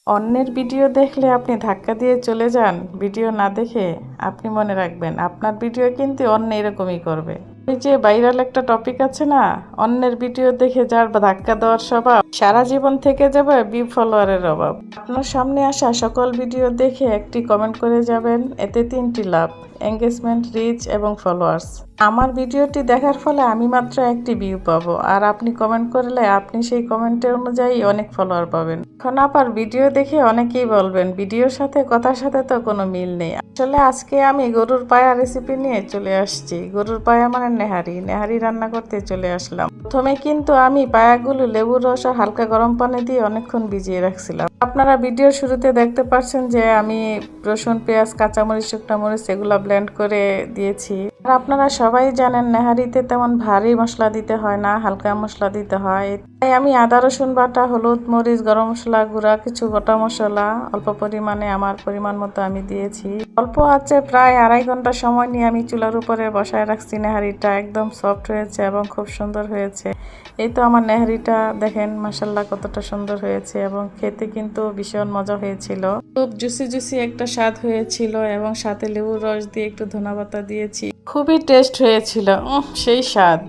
অন্যের ভিডিও দেখলে আপনি ধাক্কা দিয়ে চলে যান, ভিডিও না দেখে। আপনি মনে রাখবেন আপনার ভিডিও কিন্তু অন্য এরকমই করবে। এই যে ভাইরাল একটা টপিক আছে না, অন্যের ভিডিও দেখে যার ধাক্কা দেওয়ার স্বভাব সারা জীবন থেকে যাবে ভিউ ফলোয়ারের অভাব। আপনার সামনে আসা সকল ভিডিও দেখে একটি কমেন্ট করে যাবেন, এতে 3টি লাভ: এঙ্গেজমেন্ট, রিচ এবং ফলোয়ার্স। আমার ভিডিওটি দেখার ফলে আমি মাত্র একটি ভিউ পাবো, আর আপনি কমেন্ট করলে আপনি সেই কমেন্টের অনুযায়ী অনেক ফলোয়ার পাবেন। এখন আবার ভিডিও দেখে অনেকেই বলবেন ভিডিওর সাথে কথার সাথে তো কোনো মিল নেই। আসলে আজকে আমি গরুর পায়া রেসিপি নিয়ে চলে আসছি। গরুর পায়া মানে নেহারি রান্না করতে চলে আসলাম। প্রথমে কিন্তু আমি পায়াগুলো লেবুর রস আর হালকা গরম পানি দিয়ে অনেকক্ষণ ভিজিয়ে রাখছিলাম। আপনারা ভিডিওর শুরুতে দেখতে পাচ্ছেন যে আমি রসুন, পেঁয়াজ, কাঁচামরিচ, শুকনো মরিচ এগুলো ব্লেন্ড করে দিয়েছি। আর আপনারা সবাই জানেন নেহারিতে তেমন ভারী মশলা দিতে হয় না, হালকা মশলা দিতে হয়। তাই আমি আদা রসুন বাটা, হলুদ, মরিচ, গরম মশলা গুঁড়া, কিছু গোটা মশলা অল্প পরিমাণে আমার পরিমাণ মতো আমি দিয়েছি। অল্প আছে প্রায় 2.5 ঘন্টা সময় নিয়ে আমি চুলার উপরে বসায় রাখছি। নেহারিটা একদম সফট হয়েছে এবং খুব সুন্দর হয়েছে। এই তো আমার নেহারিটা দেখেন মাশাআল্লাহ কতটা সুন্দর হয়েছে, এবং খেতে কিন্তু ভীষণ মজা হয়েছিল। খুব জুসি একটা স্বাদ হয়েছিল, এবং সাথে লেবুর রস দিয়ে একটু ধনেপাতা দিয়েছি। খুবই টেস্ট হয়েছিল, সেই স্বাদ।